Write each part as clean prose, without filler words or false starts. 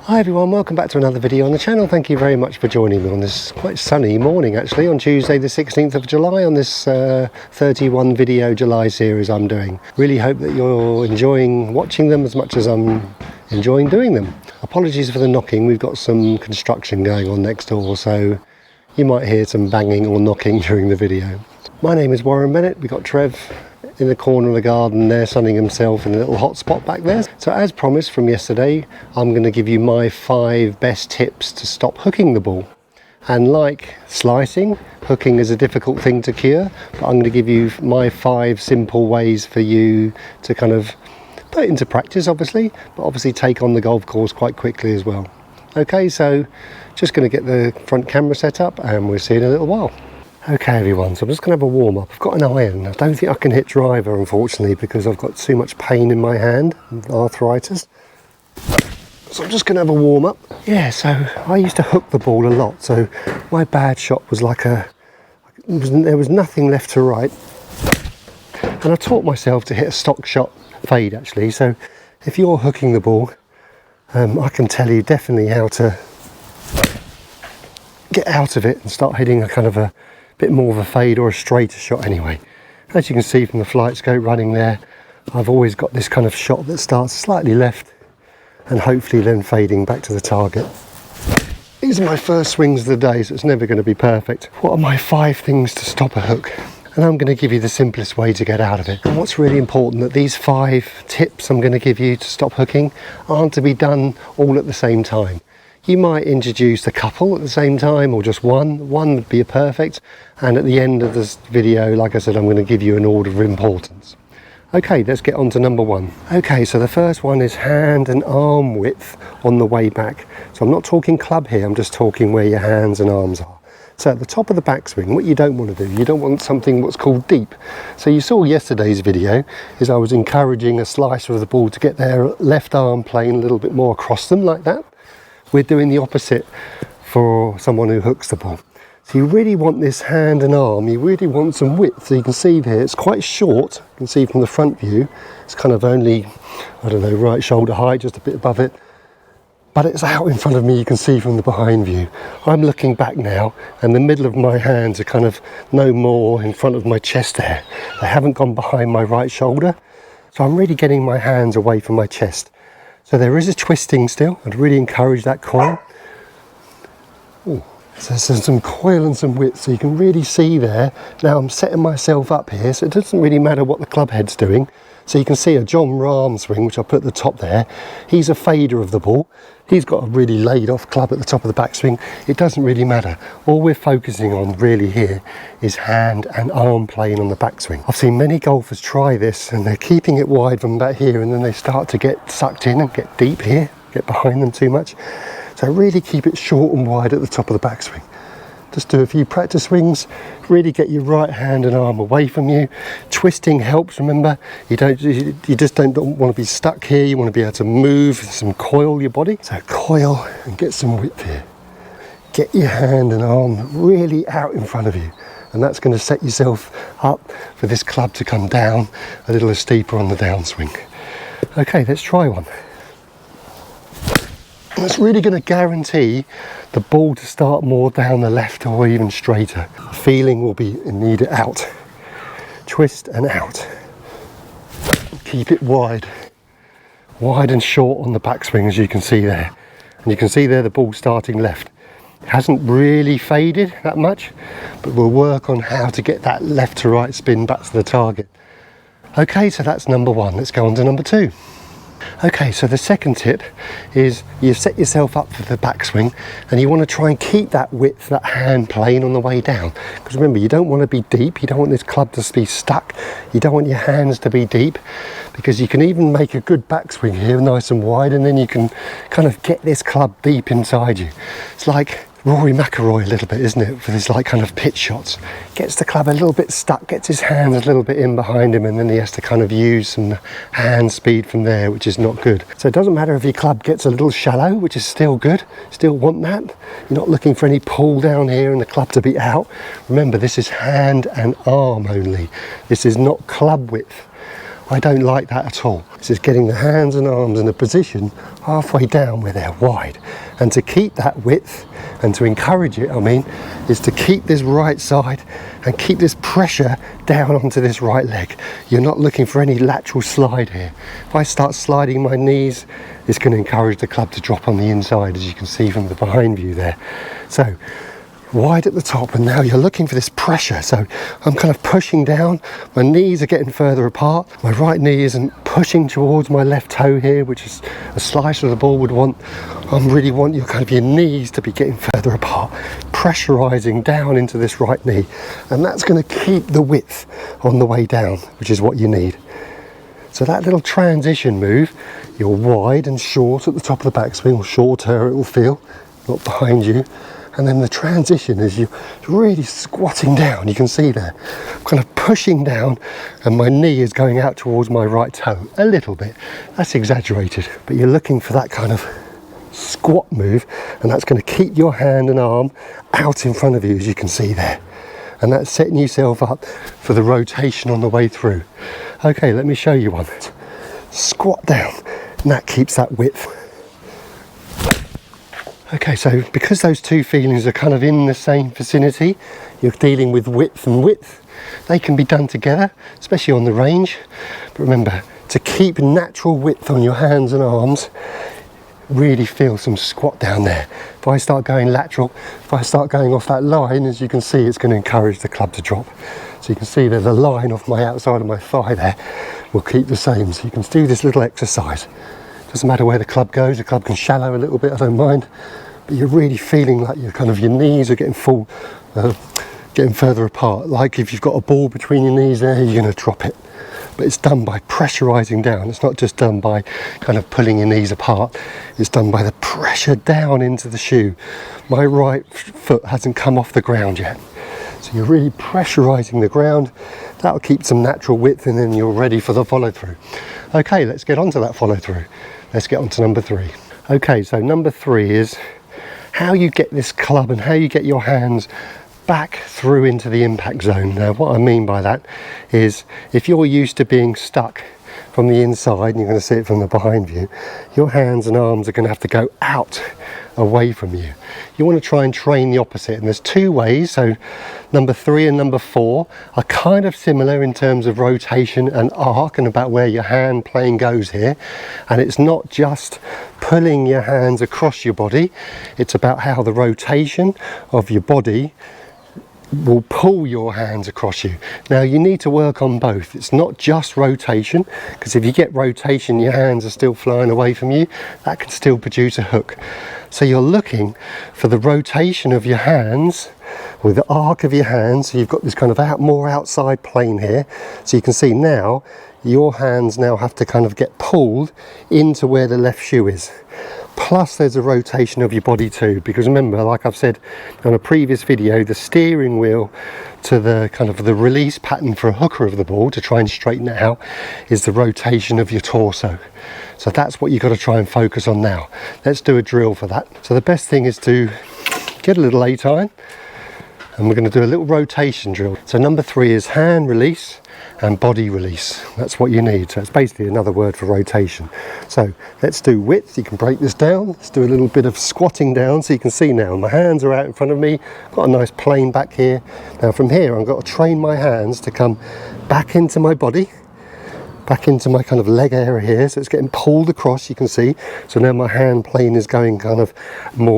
Hi everyone, welcome back to another video on the channel. Thank you very much for joining me on this quite sunny morning actually, on Tuesday the 16th of July, on this 31 video July series I'm doing. Really hope that you're enjoying watching them as much as I'm enjoying doing them. Apologies for the knocking, we've got some construction going on next door, so you might hear some banging or knocking during the video. My name is Warren Bennett. We've got Trev in the corner of the garden there, sunning himself in a little hot spot back there. So as promised from yesterday, I'm going to give you my 5 best tips to stop hooking the ball. And like slicing, hooking is a difficult thing to cure, but I'm going to give you my 5 simple ways for you to kind of put it into practice, obviously, but obviously take on the golf course quite quickly as well. Okay, so just going to get the front camera set up and we'll see you in a little while. Okay everyone, so I'm just going to have a warm up. I've got an iron. I don't think I can hit driver unfortunately because I've got too much pain in my hand, arthritis. So I'm just going to have a warm up. Yeah, so I used to hook the ball a lot, so my bad shot was there was nothing left to right. And I taught myself to hit a stock shot fade actually, so if you're hooking the ball, I can tell you definitely how to get out of it and start hitting a kind of a bit more of a fade or a straighter shot anyway. As you can see from the flight scope running there, I've always got this kind of shot that starts slightly left and hopefully then fading back to the target. These are my first swings of the day, so it's never going to be perfect. What are my 5 things to stop a hook? And I'm going to give you the simplest way to get out of it. And what's really important, that these 5 tips I'm going to give you to stop hooking aren't to be done all at the same time. You might introduce a couple at the same time, or just one. One would be a perfect. And at the end of this video, like I said, I'm going to give you an order of importance. Okay, let's get on to number 1. Okay, so the first one is hand and arm width on the way back. So I'm not talking club here, I'm just talking where your hands and arms are. So at the top of the backswing, what you don't want to do, you don't want something what's called deep. So you saw yesterday's video, is I was encouraging a slicer of the ball to get their left arm plane a little bit more across them like that. We're doing the opposite for someone who hooks the ball. So you really want this hand and arm, you really want some width. So you can see here, it's quite short. You can see from the front view, it's kind of only, I don't know, right shoulder height, just a bit above it. But it's out in front of me, you can see from the behind view. I'm looking back now, and the middle of my hands are kind of no more in front of my chest there. They haven't gone behind my right shoulder. So I'm really getting my hands away from my chest. So there is a twisting still. I'd really encourage that coil. Ooh. So there's some coil and some width, so you can really see there. Now I'm setting myself up here, so it doesn't really matter what the club head's doing. So you can see a Jon Rahm swing, which I put at the top there. He's a fader of the ball. He's got a really laid off club at the top of the backswing. It doesn't really matter. All we're focusing on really here is hand and arm playing on the backswing. I've seen many golfers try this and they're keeping it wide from back here, and then they start to get sucked in and get deep here, get behind them too much. So really keep it short and wide at the top of the backswing. Just do a few practice swings, really get your right hand and arm away from you. Twisting helps, remember, you just don't want to be stuck here, you want to be able to move, some coil your body. So coil and get some width here. Get your hand and arm really out in front of you, and that's going to set yourself up for this club to come down a little steeper on the downswing. Okay, let's try one. It's really going to guarantee the ball to start more down the left or even straighter. Feeling will be need it out. Twist and out. Keep it wide. Wide and short on the backswing, as you can see there. And you can see there the ball starting left. It hasn't really faded that much, but we'll work on how to get that left to right spin back to the target. Okay, so that's number 1. Let's go on to number 2. Okay, so the second tip is you set yourself up for the backswing and you want to try and keep that width, that hand plane on the way down. Because remember, you don't want to be deep, you don't want this club to be stuck, you don't want your hands to be deep, because you can even make a good backswing here, nice and wide, and then you can kind of get this club deep inside you. It's like Rory McIlroy a little bit, isn't it, for his like kind of pitch shots. Gets the club a little bit stuck, gets his hands a little bit in behind him, and then he has to kind of use some hand speed from there, which is not good. So it doesn't matter if your club gets a little shallow, which is still good, still want that. You're not looking for any pull down here and the club to be out. Remember, this is hand and arm only. This is not club width. I don't like that at all. It's just getting the hands and arms in a position halfway down where they're wide. And to keep that width and to encourage it, I mean, is to keep this right side and keep this pressure down onto this right leg. You're not looking for any lateral slide here. If I start sliding my knees, it's going to encourage the club to drop on the inside, as you can see from the behind view there. So wide at the top, and now you're looking for this pressure. So I'm kind of pushing down, my knees are getting further apart, my right knee isn't pushing towards my left toe here, which is a slicer of the ball would want. I really want your knees to be getting further apart, pressurizing down into this right knee, and that's going to keep the width on the way down, which is what you need. So that little transition move, you're wide and short at the top of the backswing, or shorter it will feel, not behind you. And then the transition is you're really squatting down. You can see there, I'm kind of pushing down, and my knee is going out towards my right toe a little bit. That's exaggerated, but you're looking for that kind of squat move, and that's going to keep your hand and arm out in front of you, as you can see there. And that's setting yourself up for the rotation on the way through. Okay, let me show you one. Squat down, and that keeps that width. Okay, so because those two feelings are kind of in the same vicinity, you're dealing with width and width, they can be done together, especially on the range. But remember, to keep natural width on your hands and arms, really feel some squat down there. If I start going lateral, if I start going off that line, as you can see, it's going to encourage the club to drop. So you can see that the line off my outside of my thigh there will keep the same. So you can do this little exercise. Doesn't matter where the club goes, the club can shallow a little bit, I don't mind, but you're really feeling like your knees are getting getting further apart. Like if you've got a ball between your knees there, you're going to drop it. But it's done by pressurizing down. It's not just done by kind of pulling your knees apart. It's done by the pressure down into the shoe. My right foot hasn't come off the ground yet. So you're really pressurizing the ground. That'll keep some natural width, and then you're ready for the follow through. Okay, let's get on to that follow through. Let's get on to number 3. Okay, so number 3 is how you get this club and how you get your hands back through into the impact zone. Now, what I mean by that is if you're used to being stuck from the inside, and you're going to see it from the behind view, your hands and arms are going to have to go out away from you. You want to try and train the opposite, and there's 2 ways. So number 3 and number 4 are kind of similar in terms of rotation and arc and about where your hand plane goes here. And it's not just pulling your hands across your body, it's about how the rotation of your body will pull your hands across you. Now you need to work on both. It's not just rotation, because if you get rotation, your hands are still flying away from you, that can still produce a hook. So you're looking for the rotation of your hands with the arc of your hands. So you've got this kind of more outside plane here. So you can see now your hands now have to kind of get pulled into where the left shoe is. Plus there's a rotation of your body too, because remember, like I've said on a previous video, the steering wheel to the kind of the release pattern for a hooker of the ball to try and straighten it out is the rotation of your torso. So that's what you've got to try and focus on now. Let's do a drill for that. So the best thing is to get a little A-time, and we're going to do a little rotation drill. So number 3 is hand release and body release. That's what you need. So it's basically another word for rotation. So let's do width. You can break this down. Let's do a little bit of squatting down. So you can see now my hands are out in front of me. Got a nice plane back here. Now from here I've got to train my hands to come back into my body, back into my kind of leg area here. So it's getting pulled across, you can see. So now my hand plane is going kind of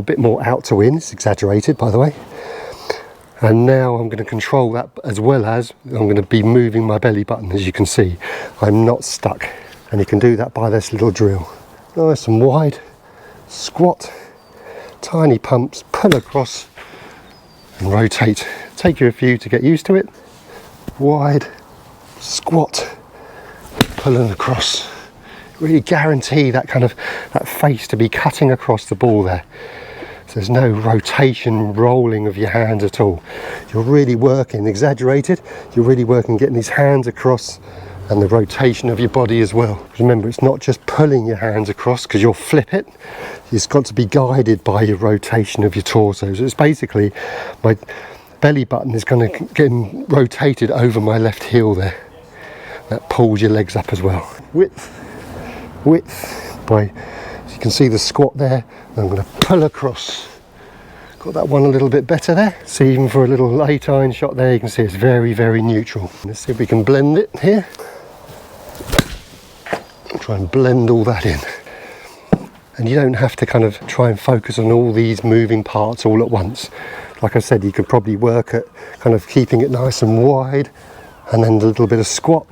bit more out to in. It's exaggerated, by the way. And now I'm going to control that, as well as I'm going to be moving my belly button. As you can see, I'm not stuck, and you can do that by this little drill. Nice and wide, squat, tiny pumps, pull across and rotate. Take you a few to get used to it. Wide, squat, pulling across. Really guarantee that kind of that face to be cutting across the ball there. There's no rotation, rolling of your hands at all. You're really working, exaggerated, you're really working getting these hands across, and the rotation of your body as well. Remember, it's not just pulling your hands across, because you'll flip it. It's got to be guided by your rotation of your torso. So it's basically, my belly button is going to get rotated over my left heel there. that pulls your legs up as well. Width, so you can see the squat there. I'm going to pull across. Got that one a little bit better there. See, even for a little 8-iron shot there, you can see it's very, very neutral. Let's see if we can blend it here. Try and blend all that in. And you don't have to kind of try and focus on all these moving parts all at once. Like I said, you could probably work at kind of keeping it nice and wide and then a little bit of squat,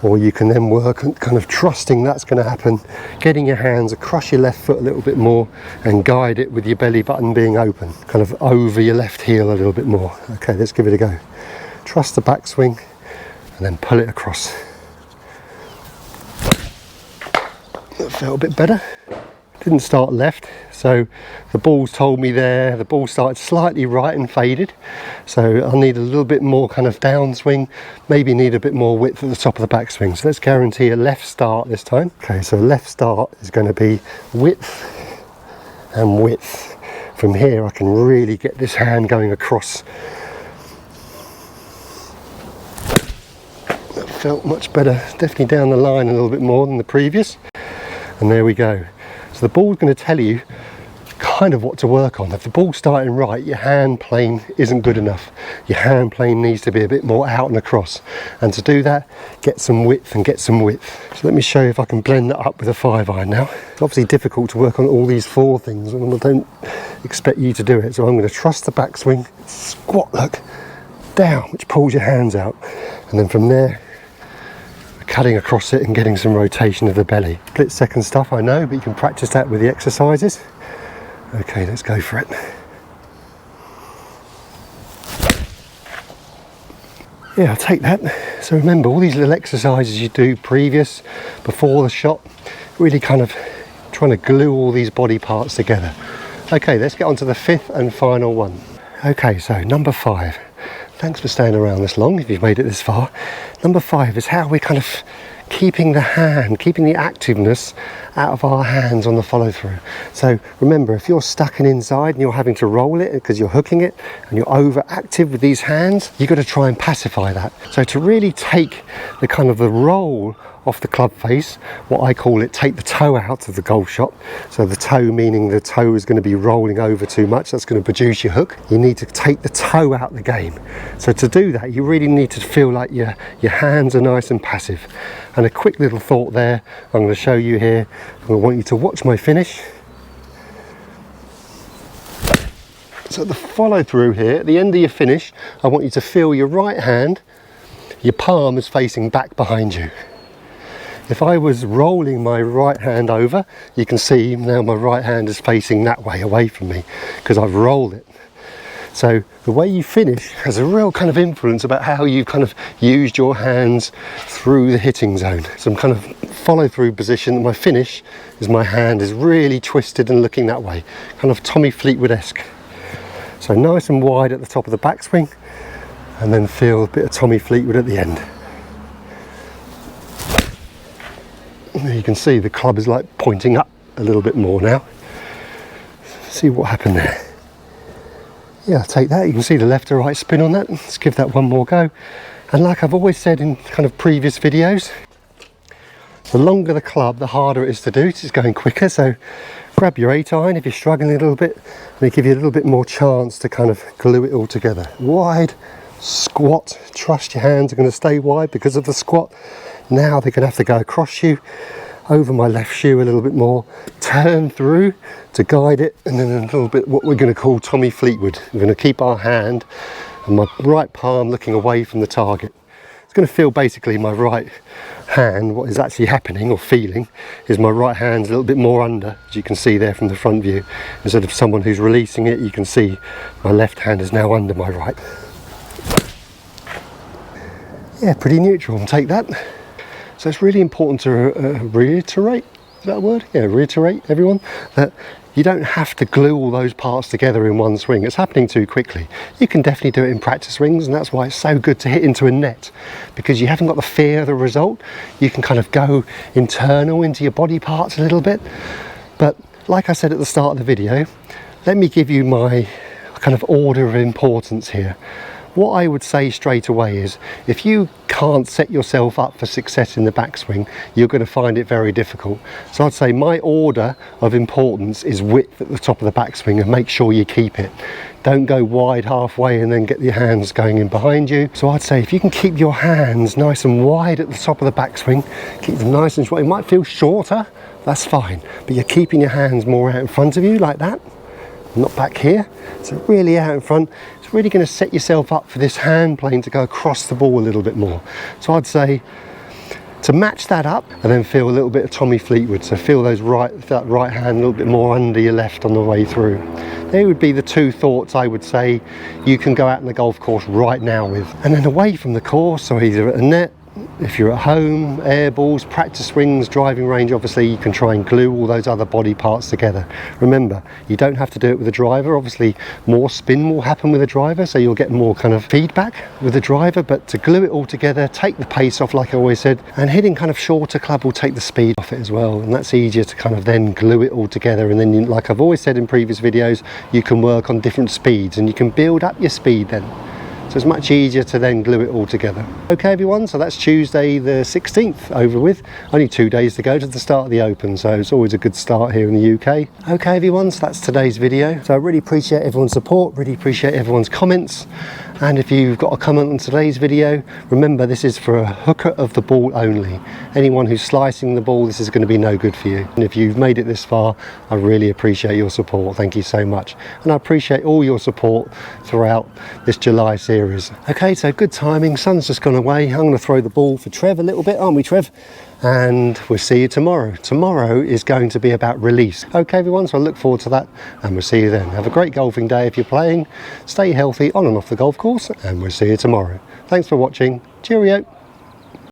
or you can then work at kind of trusting that's going to happen, getting your hands across your left foot a little bit more and guide it with your belly button being open, kind of over your left heel a little bit more. Okay, let's give it a go. Trust the backswing and then pull it across. That felt a bit better. Didn't start left, so the balls told me there, the ball started slightly right and faded, so I need a little bit more kind of downswing, maybe need a bit more width at the top of the backswing. So let's guarantee a left start this time. Okay, so left start is going to be width and width. From here I can really get this hand going across. That felt much better, definitely down the line a little bit more than the previous, and there we go. So the ball's going to tell you kind of what to work on. If the ball's starting right, your hand plane isn't good enough. Your hand plane needs to be a bit more out and across. And to do that, get some width and get some width. So let me show you if I can blend that up with a 5-iron now. It's obviously difficult to work on all these 4 things, and I don't expect you to do it. So I'm going to trust the backswing, squat look, down, which pulls your hands out. And then from there, cutting across it and getting some rotation of the belly. Split second stuff, I know, but you can practice that with the exercises. Okay, let's go for it. Yeah, I'll take that. So remember, all these little exercises you do before the shot, really kind of trying to glue all these body parts together. Okay, let's get on to the 5th and final one. Okay, so number 5. Thanks for staying around this long if you've made it this far. Number 5 is how we're kind of keeping the activeness out of our hands on the follow through. So remember, if you're stuck and inside and you're having to roll it because you're hooking it and you're overactive with these hands, you've got to try and pacify that. So to really take the kind of the roll off the club face, what I call it, take the toe out of the golf shot. So the toe meaning the toe is going to be rolling over too much, that's going to produce your hook. You need to take the toe out of the game. So to do that, you really need to feel like your hands are nice and passive. And a quick little thought there, I'm going to show you here. I want you to watch my finish. So the follow through here, at the end of your finish, I want you to feel your right hand, your palm is facing back behind you. If I was rolling my right hand over, you can see now my right hand is facing that way away from me because I've rolled it. So the way you finish has a real kind of influence about how you've kind of used your hands through the hitting zone. Some kind of follow through position. My finish is my hand is really twisted and looking that way, kind of Tommy Fleetwood-esque. So nice and wide at the top of the backswing, and then feel a bit of Tommy Fleetwood at the end. You can see the club is like pointing up a little bit more now. See what happened there. Yeah, I'll take that. You can see the left to right spin on that. Let's give that one more go. And like I've always said in kind of previous videos, the longer the club, the harder it is to do. It's just going quicker. So grab your 8-iron if you're struggling a little bit, and they give you a little bit more chance to kind of glue it all together. Wide, squat, trust your hands are going to stay wide because of the squat. Now they're going to have to go across you, over my left shoe a little bit more, turn through to guide it, and then a little bit what we're going to call Tommy Fleetwood. We're going to keep our hand and my right palm looking away from the target. It's going to feel basically my right hand, what is actually happening or feeling is my right hand's a little bit more under, as you can see there from the front view. Instead of someone who's releasing it, you can see my left hand is now under my right. Yeah, pretty neutral, and take that. So it's really important to reiterate, is that a word? Yeah, reiterate everyone, that you don't have to glue all those parts together in one swing. It's happening too quickly. You can definitely do it in practice swings, and that's why it's so good to hit into a net, because you haven't got the fear of the result. You can kind of go internal into your body parts a little bit. But like I said at the start of the video, let me give you my kind of order of importance here. What I would say straight away is, if you can't set yourself up for success in the backswing, you're going to find it very difficult. So I'd say my order of importance is width at the top of the backswing, and make sure you keep it. Don't go wide halfway and then get your hands going in behind you. So I'd say if you can keep your hands nice and wide at the top of the backswing, keep them nice and short. It might feel shorter, that's fine, but you're keeping your hands more out in front of you like that, not back here. So really out in front. It's really going to set yourself up for this hand plane to go across the ball a little bit more. So I'd say to match that up, and then feel a little bit of Tommy Fleetwood. So feel that right hand a little bit more under your left on the way through. They would be the two thoughts I would say you can go out on the golf course right now with. And then away from the course, so either at a net, if you're at home, air balls, practice swings, driving range, obviously you can try and glue all those other body parts together. Remember, you don't have to do it with a driver. Obviously more spin will happen with a driver, so you'll get more kind of feedback with the driver, but to glue it all together, take the pace off like I always said, and hitting kind of shorter club will take the speed off it as well, and that's easier to kind of then glue it all together. And then like I've always said in previous videos, you can work on different speeds and you can build up your speed then. So it's much easier to then glue it all together. Okay everyone, so that's Tuesday the 16th over with. Only 2 days to go to the start of the Open, so it's always a good start here in the UK. Okay everyone, so that's today's video. So I really appreciate everyone's support, really appreciate everyone's comments. And if you've got a comment on today's video, remember this is for a hooker of the ball only. Anyone who's slicing the ball, this is going to be no good for you. And if you've made it this far, I really appreciate your support. Thank you so much. And I appreciate all your support throughout this July series. Okay, so good timing. Sun's just gone away. I'm going to throw the ball for Trev a little bit, aren't we, Trev? And we'll see you tomorrow. Tomorrow is going to be about release. Okay everyone, so I look forward to that, and we'll see you then. Have a great golfing day if you're playing. Stay healthy on and off the golf course, and we'll see you tomorrow. Thanks for watching. Cheerio.